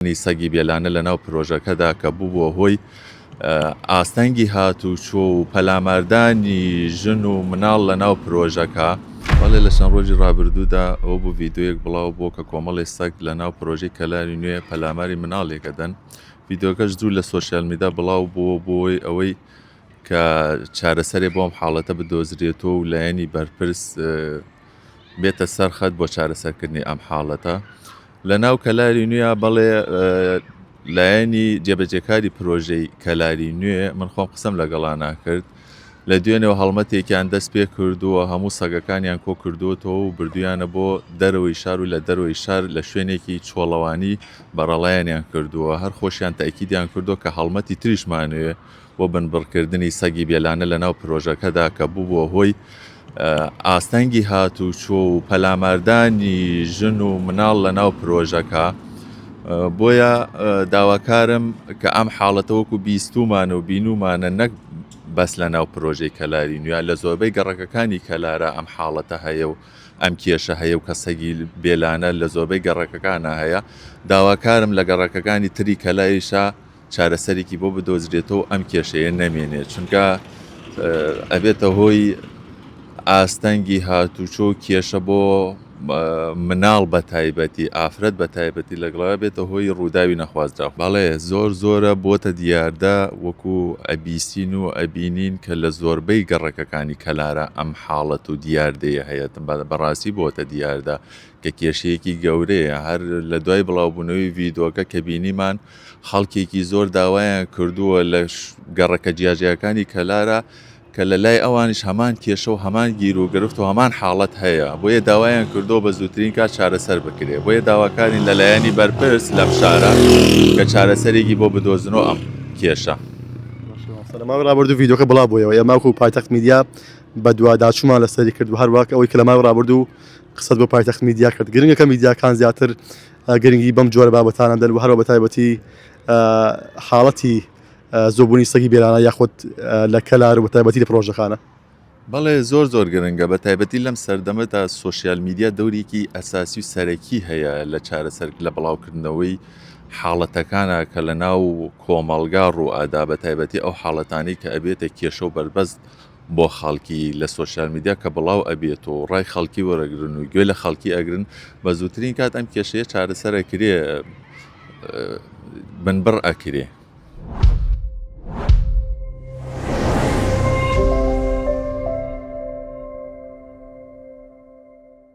سەگی بێلانە لەناو پرۆژەکەدا کە بووبووە هۆی ئاستەنگی هاتوچۆ و پەلاماردانی ژن و مناڵ لەناو پرۆژەکە. بەڵێ لە چەند ڕۆژی ڕابردوودا ئەوە بوو ڤیدۆیەک بڵاو بۆ کە کۆمەڵی سەگ لەناو پرۆژەی کەلاری نوێ پەلاماری مناڵێکە دەن. ڤیدۆکەش زوو لە سۆشیال میدیا بڵاو بووە بۆی ئەوەی کە چارەسەرێ بۆم حاڵەتە بدۆزرێتەوە و لایەنی بەرپرس بێتە سەرخەت بۆ چارەسەرکردنی ئەم حاڵەتە. لەناو کەلاری نوێ بەڵێ لایەنی جێبەجێکاری پرۆژەی کەلاری نوێ من خۆم قسەم لەگەڵا ناکرد. لە دوێنێەوە هەڵمەتێکیان دەست پێ کردووە هەموو سەگەکانیان کۆ کردووەتەوە و بردویانە بۆ دەرەوەی شار و لە دەرەوەی شار لە شوێنێکی چۆڵەوانی بەڕەڵایەنیان کردووە. هەر خۆشیان تاکیدیان کردو کە هەڵمەتی تریشمانوێ بۆ بنبڕکردنی سەگی بێلانە لەناو پرۆژەکەدا کە بووبووە هۆی ئاستەنگی هاتوچۆ و پەلاماردانی ژن و مناڵ لەناو پرۆژەکە. بۆیە داواکارم کە ئەم حاڵەتە وەکو بیستومانە و بینومانە نەک بەس لەناو پرۆژەی کەلاری نوێ لە زۆربەی گەڕەکەکانی کەلارە ئەم حاڵەتە هەیە و ئەم کێشە هەیە و کە سەگی بێلانە لە زۆربەی گەڕەکەکانە هەیە. داواکارم لە گەڕەکەکانی تری کەلاریشە چارەسەرێکی بۆ بدۆزرێتەوە ئەم کێشەیە نەمێنێت، چونکە ئەبێتە هۆی ئاستەنگی هاتوچۆ کێشە بۆ مناڵ بە تایبەتی ئافرەت بە تایبەتی لەگەڵا بێتە هۆی ڕووداوی نەخوازرا. بەڵێ زۆرە بۆتە دیاردا وەکو ئەبیسین و ئەبینین کە لە زۆربەی گەڕەکەکانی کەلارە ئەم حاڵەت و دیاردەیە هەیە. بەڕاستی بۆتە دیاردا کە کێشەیەکی گەورەیە. هەر لە دوای بڵاوبوونەوەی ڤیدۆکە کە بینیمان خەڵکێکی زۆر داوایان کردووە لە گەڕەکە جیاجیەکانی کەلارە کە لە لای ئەوانش هەمان کێشە و هەمان گیر و گرفت و هەمان حاڵەت هەیە. بۆیە داوایان کردو بە زووترین کات چارەسەر بکرێ. بۆیە داواکارین لە لایەنی بەرپرس لەم شارە کە چارەسەرێکی بۆ بدۆزنەوە ئەم کێشە. لەماوەی ڕابردوو ڤیدۆکە بڵاو بوویەوە ئێماکو پایتەخت میدیا بە دوواداچوومان لەسەری کرد و هەروەک ئەوەی کە لەماوەی ڕابردوو قسەت بۆ پایتەخت میدیا کرد. گرنگەکە میدیاکان زیاتر گرنگی بەم جۆرە بابەتانە دەن و هەروە بە تایبەتی حاڵەتی زۆربوونی سەگی بێلانە یاخود لە کەلار و بە تایبەتی لە پرۆژەکانە. بەڵێ زۆر گرنگە بە تایبەتی لەم سەردەمەدا سۆشیال میدیا دەورێکی ئەساسی و سەرەکی هەیە لە چارەسەر لە بڵاوکردنەوەی حاڵەتەکانە کە لە ناو کۆمەڵگا ڕوئادا بە تایبەتی ئەو حاڵەتانی کە ئەبێتە کێشە و بەربەست بۆ خەڵکی لە سۆشیال میدیا کە بڵاو ئەبێت و ڕای خەڵکی وەرەگرن و گوێ لە خەڵکی ئەگرن بە زووترین کات ئەم کێشەیە چارەسەرەکرێ بنبڕ ئەکرێ.